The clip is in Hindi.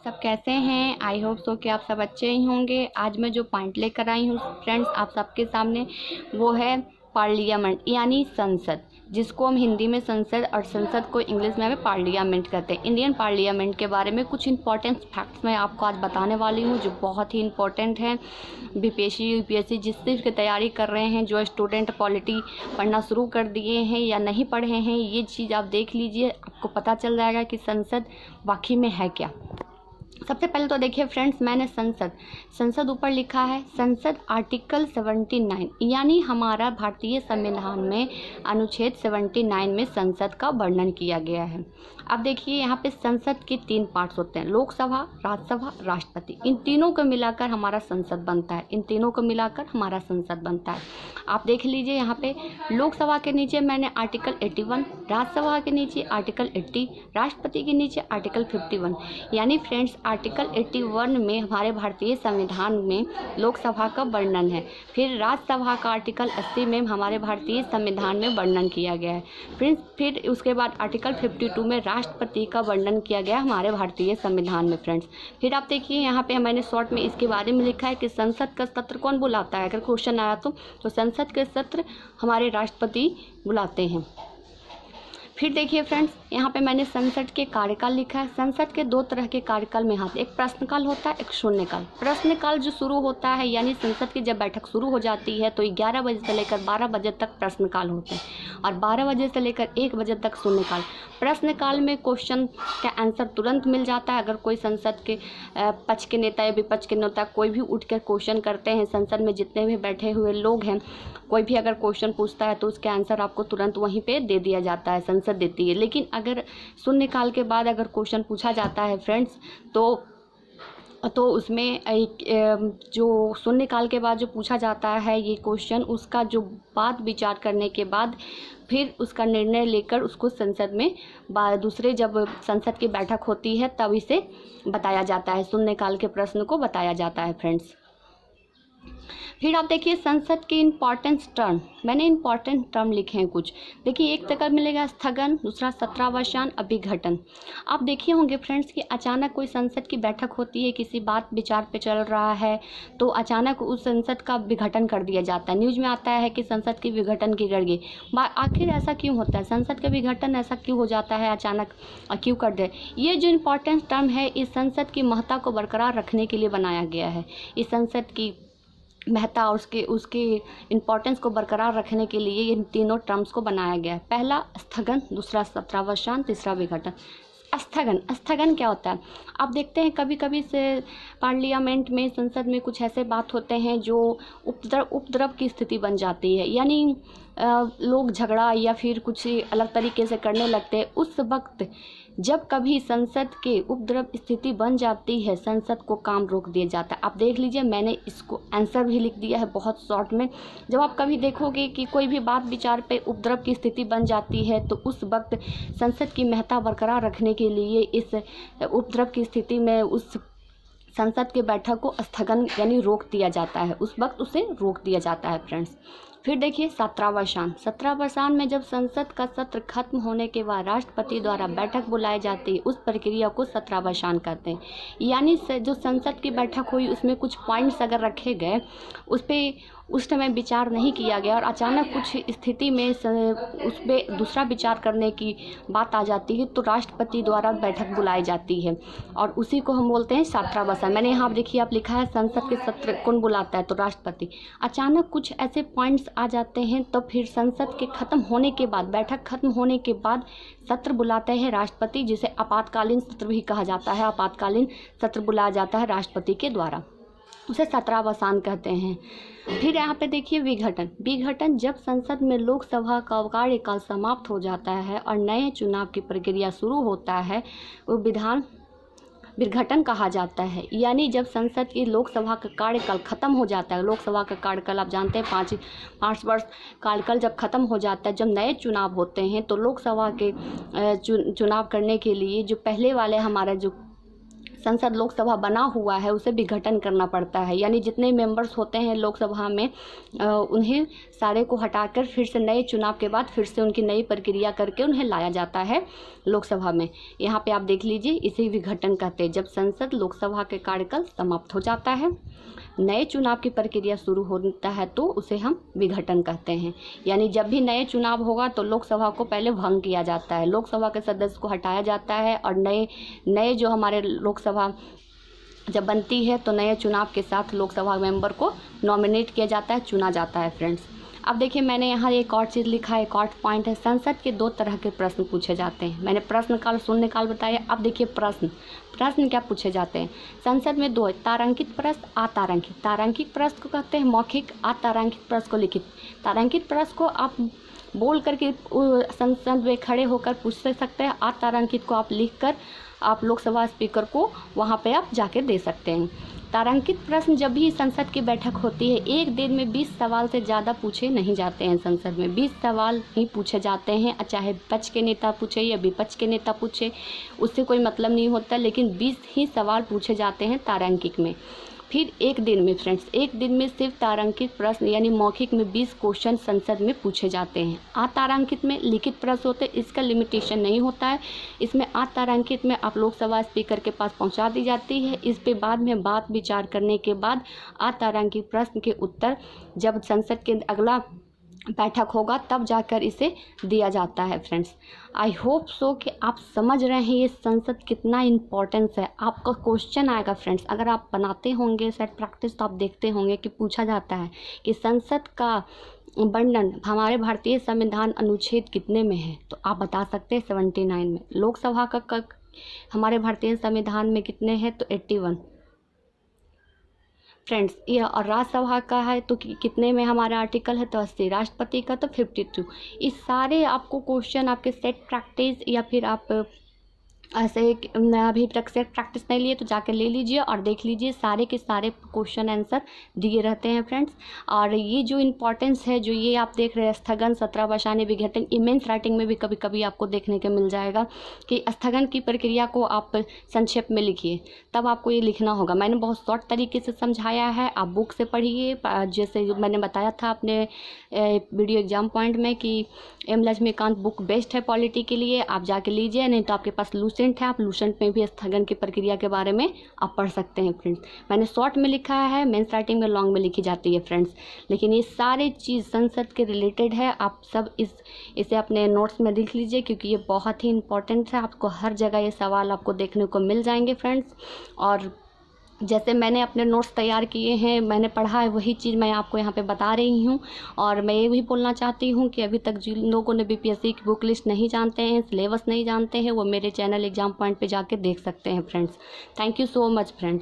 सब कैसे हैं। आई होप सो कि आप सब अच्छे ही होंगे। आज मैं जो पॉइंट लेकर आई हूँ फ्रेंड्स आप सबके सामने, वो है पार्लियामेंट यानी संसद, जिसको हम हिंदी में संसद और संसद को इंग्लिश में हमें पार्लियामेंट कहते हैं। इंडियन पार्लियामेंट के बारे में कुछ इंपॉर्टेंट फैक्ट्स मैं आपको आज बताने वाली हूँ जो बहुत ही इंपॉर्टेंट हैं। बीपीएससी यूपीएससी जिस चीज़ की तैयारी कर रहे हैं, जो स्टूडेंट पॉलिटी पढ़ना शुरू कर दिए हैं या नहीं पढ़े हैं, ये चीज़ आप देख लीजिए, आपको पता चल जाएगा कि संसद वाकई में है क्या। सबसे पहले तो देखिए फ्रेंड्स, मैंने संसद ऊपर लिखा है। संसद आर्टिकल 79 यानी हमारा भारतीय संविधान में अनुच्छेद 79 में संसद का वर्णन किया गया है। अब देखिए यहाँ पे संसद के 3 पार्ट्स होते हैं, लोकसभा, राज्यसभा, राष्ट्रपति। इन तीनों को मिलाकर हमारा संसद बनता है। इन तीनों को मिलाकर हमारा संसद बनता है। आप देख लीजिए यहाँ पे लोकसभा के नीचे मैंने आर्टिकल 81, राज्यसभा के नीचे आर्टिकल 80, राष्ट्रपति के नीचे आर्टिकल 51। यानी फ्रेंड्स आर्टिकल 81 में हमारे भारतीय संविधान में लोकसभा का वर्णन है। फिर राज्यसभा का आर्टिकल 80 में हमारे भारतीय संविधान में वर्णन किया गया है। फिर उसके बाद आर्टिकल 52 में राष्ट्रपति का वर्णन किया गया हमारे भारतीय संविधान में फ्रेंड्स। फिर आप देखिए यहाँ पे मैंने शॉर्ट में इसके बारे में लिखा है कि संसद का सत्र कौन बुलाता है। अगर क्वेश्चन आया तो संसद के सत्र हमारे राष्ट्रपति बुलाते हैं। फिर देखिए फ्रेंड्स यहाँ पे मैंने संसद के कार्यकाल लिखा है। संसद के 2 तरह के कार्यकाल में हाथ, एक प्रश्नकाल होता है, एक शून्यकाल। प्रश्नकाल जो शुरू होता है यानी संसद की जब बैठक शुरू हो जाती है तो 11 बजे से लेकर 12 बजे तक प्रश्नकाल होता है और 12 बजे से लेकर 1 बजे तक शून्यकाल। प्रश्नकाल में क्वेश्चन का आंसर तुरंत मिल जाता है। अगर कोई संसद के पक्ष के नेता या विपक्ष के नेता कोई भी उठ कर क्वेश्चन करते हैं, संसद में जितने भी बैठे हुए लोग हैं, कोई भी अगर क्वेश्चन पूछता है तो उसके आंसर आपको तुरंत वहीं पे दे दिया जाता है, संसद देती है। लेकिन अगर शून्यकाल के बाद अगर क्वेश्चन पूछा जाता है फ्रेंड्स तो उसमें एक जो शून्यकाल के बाद जो पूछा जाता है ये क्वेश्चन, उसका जो बात विचार करने के बाद फिर उसका निर्णय लेकर उसको संसद में दूसरे जब संसद की बैठक होती है तब इसे बताया जाता है, शून्यकाल के प्रश्न को बताया जाता है फ्रेंड्स। फिर आप देखिए संसद के इम्पॉर्टेंट टर्म, मैंने इम्पॉर्टेंट टर्म लिखे हैं कुछ। देखिए एक तक मिलेगा स्थगन, दूसरा सत्रावसान, अभिघटन। आप देखे होंगे फ्रेंड्स कि अचानक कोई संसद की बैठक होती है, किसी बात विचार पे चल रहा है तो अचानक उस संसद का विघटन कर दिया जाता है। न्यूज़ में आता है कि संसद की विघटन की कर गई। आखिर ऐसा क्यों होता है, संसद का विघटन ऐसा क्यों हो जाता है अचानक, क्यों कर दे। ये जो इम्पॉर्टेंट टर्म है इस संसद की महत्ता को बरकरार रखने के लिए बनाया गया है। इस संसद की महत्ता और उसके इम्पोर्टेंस को बरकरार रखने के लिए इन तीनों टर्म्स को बनाया गया है। पहला स्थगन, दूसरा सत्रावसान, तीसरा विघटन। स्थगन क्या होता है, आप देखते हैं कभी कभी से पार्लियामेंट में, संसद में कुछ ऐसे बात होते हैं जो उपद्रव की स्थिति बन जाती है, यानी लोग झगड़ा या फिर कुछ अलग तरीके से करने लगते हैं। उस वक्त जब कभी संसद के उपद्रव स्थिति बन जाती है, संसद को काम रोक दिया जाता है। आप देख लीजिए मैंने इसको आंसर भी लिख दिया है बहुत शॉर्ट में। जब आप कभी देखोगे कि कोई भी बात विचार पे उपद्रव की स्थिति बन जाती है तो उस वक्त संसद की महत्ता बरकरार रखने के लिए इस उपद्रव की स्थिति में उस संसद के बैठक को स्थगन यानी रोक दिया जाता है, उस वक्त उसे रोक दिया जाता है फ्रेंड्स। फिर देखिए सत्रावसान में जब संसद का सत्र खत्म होने के बाद राष्ट्रपति द्वारा बैठक बुलाई जाती है, उस प्रक्रिया को सत्रावसान कहते हैं। यानी जो संसद की बैठक हुई उसमें कुछ पॉइंट्स अगर रखे गए, उस पर उस समय विचार नहीं किया गया और अचानक कुछ स्थिति में उस पर दूसरा विचार करने की बात आ जाती है तो राष्ट्रपति द्वारा बैठक बुलाई जाती है और उसी को हम बोलते हैं सत्रावसान। मैंने यहाँ देखिए आप लिखा है संसद के सत्र कौन बुलाता है, तो राष्ट्रपति। अचानक कुछ ऐसे पॉइंट्स आ जाते हैं तो फिर संसद के खत्म होने के बाद, बैठक खत्म होने के बाद सत्र बुलाते हैं राष्ट्रपति, जिसे आपातकालीन सत्र भी कहा जाता है। आपातकालीन सत्र बुलाया जाता है राष्ट्रपति के द्वारा, उसे सत्रावसान कहते हैं। फिर यहाँ पे देखिए विघटन जब संसद में लोकसभा का कार्यकाल समाप्त हो जाता है और नए चुनाव की प्रक्रिया शुरू होता है, वो विघटन कहा जाता है। यानी जब संसद की लोकसभा का कार्यकाल खत्म हो जाता है, लोकसभा का कार्यकाल आप जानते हैं 5 वर्ष कार्यकाल जब खत्म हो जाता है, जब नए चुनाव होते हैं तो लोकसभा के चुनाव करने के लिए जो पहले वाले हमारा जो संसद लोकसभा बना हुआ है उसे विघटन करना पड़ता है, यानी जितने मेंबर्स होते हैं लोकसभा में उन्हें सारे को हटाकर फिर से नए चुनाव के बाद फिर से उनकी नई प्रक्रिया करके उन्हें लाया जाता है लोकसभा में। यहाँ पे आप देख लीजिए, इसे विघटन कहते हैं। जब संसद लोकसभा के कार्यकाल समाप्त हो जाता है, नए चुनाव की प्रक्रिया शुरू होता है तो उसे हम विघटन कहते हैं। यानी जब भी नए चुनाव होगा तो लोकसभा को पहले भंग किया जाता है, लोकसभा के सदस्य को हटाया जाता है और नए जो हमारे लोकसभा जब बनती है तो नए चुनाव के साथ लोकसभा मेंबर को नॉमिनेट किया जाता है, चुना जाता है फ्रेंड्स। अब देखिए मैंने यहाँ एक और चीज़ लिखा है, एक और पॉइंट है, संसद के 2 तरह के प्रश्न पूछे जाते हैं। मैंने प्रश्नकाल शून्यकाल बताया, अब देखिए प्रश्न क्या पूछे जाते हैं। संसद में 2 तारांकित प्रश्न, अतारांकित। तारांकित प्रश्न को कहते हैं मौखिक, अतारांकित प्रश्न को लिखित। तारांकित प्रश्न को आप बोल करके संसद में खड़े होकर पूछ सकते हैं, अतारांकित को आप लिख कर आप लोकसभा स्पीकर को वहाँ पे आप जाके दे सकते हैं। तारांकित प्रश्न जब भी संसद की बैठक होती है, एक दिन में 20 सवाल से ज़्यादा पूछे नहीं जाते हैं। संसद में 20 सवाल ही पूछे जाते हैं, चाहे पक्ष के नेता पूछे या विपक्ष के नेता पूछे, उससे कोई मतलब नहीं होता, लेकिन 20 ही सवाल पूछे जाते हैं तारांकित में। फिर एक दिन में फ्रेंड्स, एक दिन में सिर्फ तारांकित प्रश्न यानी मौखिक में 20 क्वेश्चन संसद में पूछे जाते हैं। अतारांकित में लिखित प्रश्न होते हैं, इसका लिमिटेशन नहीं होता है। इसमें अतारांकित में आप लोकसभा स्पीकर के पास पहुंचा दी जाती है, इस पे बाद में बात विचार करने के बाद अतारांकित प्रश्न के उत्तर जब संसद के अगला बैठक होगा तब जाकर इसे दिया जाता है फ्रेंड्स। आई होप सो कि आप समझ रहे हैं ये संसद कितना इम्पोर्टेंस है। आपका क्वेश्चन आएगा फ्रेंड्स, अगर आप बनाते होंगे सेट प्रैक्टिस तो आप देखते होंगे कि पूछा जाता है कि संसद का वर्णन हमारे भारतीय संविधान अनुच्छेद कितने में है, तो आप बता सकते हैं 79 में। लोकसभा का हमारे भारतीय संविधान में कितने हैं, तो 81 फ्रेंड्स। ये और राज्यसभा का है तो कितने में हमारा आर्टिकल है, तो 80। राष्ट्रपति का तो 52। इस सारे आपको क्वेश्चन आपके सेट प्रैक्टिस या फिर आप ऐसे अभी तक सेट प्रैक्टिस नहीं लिए तो जाकर ले लीजिए और देख लीजिए, सारे के सारे क्वेश्चन आंसर दिए रहते हैं फ्रेंड्स। और ये जो इम्पोर्टेंस है, जो ये आप देख रहे हैं स्थगन, 17 वर्षानी विघटन, इमेंस राइटिंग में भी कभी कभी आपको देखने को मिल जाएगा कि स्थगन की प्रक्रिया को आप संक्षेप में लिखिए, तब आपको ये लिखना होगा। मैंने बहुत शॉर्ट तरीके से समझाया है, आप बुक से पढ़िए। जैसे मैंने बताया था अपने वीडियो एग्जाम पॉइंट में कि एम लक्ष्मीकांत बुक बेस्ट है पॉलिटी के लिए, आप जाके लीजिए। नहीं तो आपके पास लूसेंट है, आप लूसेंट में भी स्थगन की प्रक्रिया के बारे में आप पढ़ सकते हैं फ्रेंड्स। मैंने शॉर्ट में लिखा है, मेंस राइटिंग में लॉन्ग में लिखी जाती है फ्रेंड्स, लेकिन ये सारी चीज़ संसद के रिलेटेड है। आप सब इसे अपने नोट्स में लिख लीजिए क्योंकि ये बहुत ही इंपॉर्टेंट है। आपको हर जगह ये सवाल आपको देखने को मिल जाएंगे फ्रेंड्स। और जैसे मैंने अपने नोट्स तैयार किए हैं, मैंने पढ़ा है, वही चीज़ मैं आपको यहाँ पे बता रही हूँ। और मैं ये भी बोलना चाहती हूँ कि अभी तक जिन लोगों ने बीपीएससी की बुक लिस्ट नहीं जानते हैं, सिलेबस नहीं जानते हैं, वो मेरे चैनल एग्जाम पॉइंट पे जाके देख सकते हैं friends. Thank you so much friends.